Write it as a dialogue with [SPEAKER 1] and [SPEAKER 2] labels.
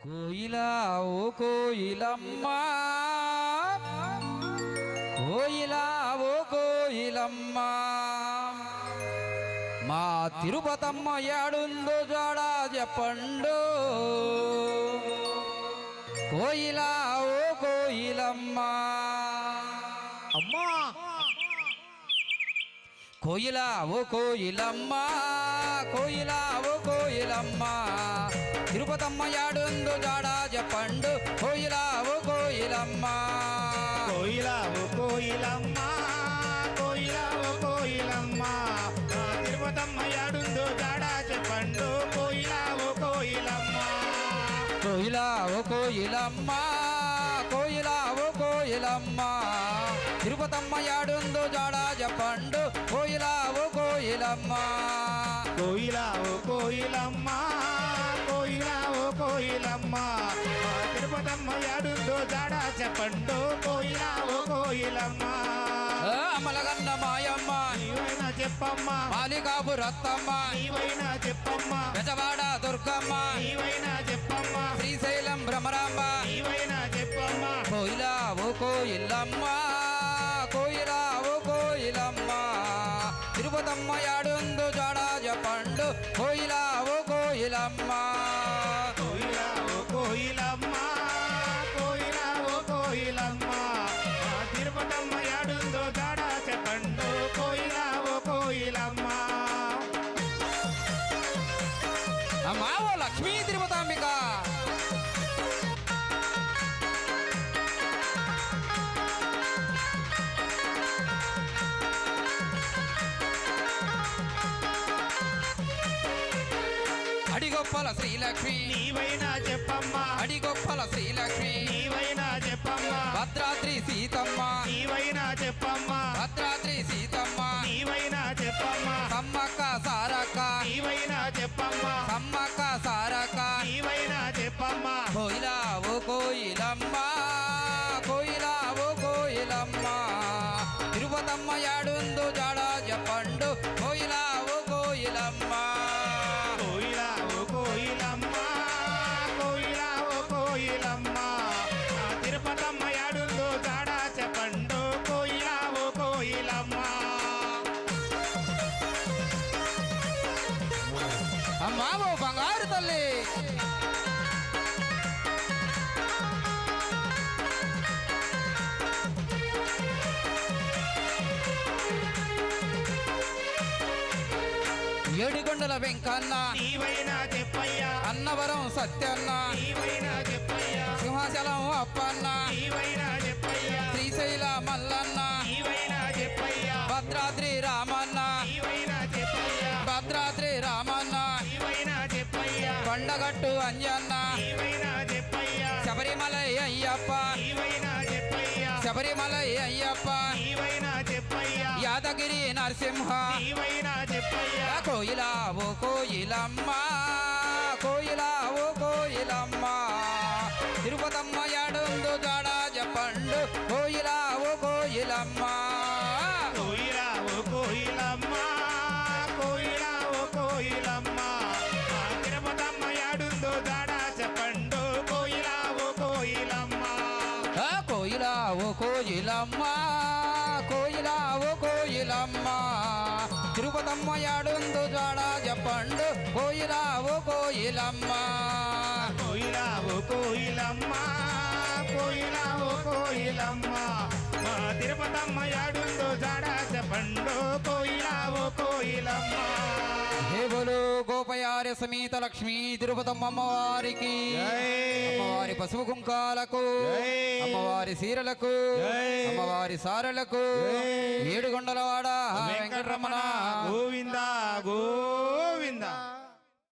[SPEAKER 1] కోయిలా ఓ కోయిలమ్మా కోయిలా ఓ కోయిలమ్మా మా తిరుపతమ్మ యాడుందో జాడా చెప్పండు కోయిలా ఓ కోయిలమ్మా
[SPEAKER 2] అమ్మా
[SPEAKER 1] కోయిలా ఓ కోయిలమ్మా కోయిలా ఓ కోయిలమ్మా తిరుపతమ్మ యాడుందో జాడా చెప్పండు కోయిలా ఓ కోయిలమ్మా
[SPEAKER 2] కోయిలా ఓ కోయిలమ్మా కోయిలా ఓ కోయిలమ్మా తిరుపతమ్మ యాడుందో జాడా చెప్పండు కోయిలా ఓ కోయిలమ్మా
[SPEAKER 1] కోయిలా ఓ కోయిలమ్మా కోయిలా ఓ కోయిలమ్మా తిరుపతమ్మ యాడుందో జాడా చెప్పండు కోయిలా ఓ కోయిలమ్మా
[SPEAKER 2] కోయిలా ఓ కోయిలమ్మా కోయిలా ఓ కోయిలమ్మా తిరుపతమ్మ యాడుందో జాడా చెప్పండు కోయిలా ఓ కోయిలమ్మా
[SPEAKER 1] అమలగన్న మాయమ్మ
[SPEAKER 2] నీవైనా చెప్పమ్మా
[SPEAKER 1] మాలికాపు రత్తమ్మ
[SPEAKER 2] నీవైనా చెప్పమ్మా
[SPEAKER 1] గజవాడ దుర్గమ్మ
[SPEAKER 2] నీవైనా చెప్పమ్మా
[SPEAKER 1] శ్రీశైలం భ్రమరాంబ
[SPEAKER 2] నీవైనా చెప్పమ్మా
[SPEAKER 1] కోయిలా ఓ కోయిలమ్మ కోయిలా ఓ కోయిలమ్మ తిరుపతమ్మ యాడుందో జాడా చెప్పండు కోయిలా ఓ కోయిలమ్మ
[SPEAKER 2] కోయిలా ఓ కోయిలమ్మా కోయిలా ఓ కోయిలమ్మా తిరుపతమ్మ యాడుందో జాడా చెప్పండు కోయిలా ఓ కోయిలమ్మా
[SPEAKER 1] అమ్మా ఓ లక్ష్మీ తిరుపతాంబిక అడిగొప్పల శ్రీలక్ష్మి
[SPEAKER 2] నీవైనా చెప్పమ్మా
[SPEAKER 1] అడిగొప్పల శ్రీలక్ష్మి
[SPEAKER 2] నీవైనా చెప్పమ్మా
[SPEAKER 1] భద్రాద్రి సీతమ్మ
[SPEAKER 2] నీవైనా చెప్పమ్మా
[SPEAKER 1] భద్రాద్రి సీతమ్మ
[SPEAKER 2] నీవైనా చెప్పమ్మా
[SPEAKER 1] సమ్మక్క సారక్క
[SPEAKER 2] నీవైనా చెప్పమ్మా
[SPEAKER 1] సమ్మక్క సారక్క
[SPEAKER 2] నీవైనా చెప్పమ్మా
[SPEAKER 1] కోయిలా ఓ కోయిలమ్మ కోయిలా ఓ కోయిలమ్మ తిరుపతమ్మ యాడుందో జాడా చెప్పండు కోయిలా ఓ కోయిలమ్మ
[SPEAKER 2] కోయిలా ఓ కోయిలమ్మా కోయిలా ఓ కోయిలమ్మా తిరుపతమ్మ యాడుందో జాడా చెప్పండు కోయిలా ఓ కోయిలమ్మా
[SPEAKER 1] అమ్మా ఓ బంగారు తల్లి ఏడుకొండల వెంకన్న
[SPEAKER 2] నీవైనా చెప్పయ్యా
[SPEAKER 1] అన్నవరం సత్యన్న
[SPEAKER 2] నీవైనా చెప్పయ్యా
[SPEAKER 1] సింహాచలం అప్పన్న
[SPEAKER 2] నీవైనా చెప్పయ్యా
[SPEAKER 1] శ్రీశైల మల్లన్న
[SPEAKER 2] నీవైనా చెప్పయ్యా
[SPEAKER 1] భద్రాద్రి రామన్న
[SPEAKER 2] నీవైనా చెప్పయ్యా
[SPEAKER 1] భద్రాద్రి రామన్న
[SPEAKER 2] నీవైనా చెప్పయ్యా
[SPEAKER 1] కొండగట్టు అంజన్న
[SPEAKER 2] నీవైనా చెప్పయ్యా
[SPEAKER 1] శబరిమల అయ్యప్ప
[SPEAKER 2] నీవైనా చెప్పయ్యా
[SPEAKER 1] శబరిమల అయ్యప్ప
[SPEAKER 2] నీవైనా చెప్పయ్యా
[SPEAKER 1] యాదగిరి నరసింహ
[SPEAKER 2] నీవైనా చెప్పయ్యా
[SPEAKER 1] కోయిలా ఓ కోయిలమ్మ కోయిలా ఓ కోయిలమ్మ తిరుపతమ్మ యాడుందో జాడా చెప్పండు కోయిలా ఓ కోయిలమ్మ
[SPEAKER 2] కోయిలా ఓ కోయిలమ్మా కోయిలా ఓ కోయిలమ్మా తిరుపతమ్మ యాడుందో జాడా చెప్పండు కోయిలా ఓ కోయిలమ్మా
[SPEAKER 1] కోయిలా ఓ కోయిలమ్మ కోయిలా ఓ కోయిలమ్మ తిరుపతమ్మ యాడుందో జాడా చెప్పండు కోయిలా ఓ కోయిలమ్మ
[SPEAKER 2] కోయిలా ఓ కోయిలమ్మా కోయిలా ఓ కోయిలమ్మా తిరుపతమ్మ యాడుందో జాడా చెప్పండు కోయిలా ఓ కోయిలమ్మా
[SPEAKER 1] దేవులు గోపయారి సమేత లక్ష్మీ తిరుపతమ్మ అమ్మవారికి అమ్మవారి పసుపు కుంకాలకు అమ్మవారి సీరలకు అమ్మవారి సారలకు ఏడుగొండలవాడ వెంకటరమణ
[SPEAKER 2] గోవిందా గో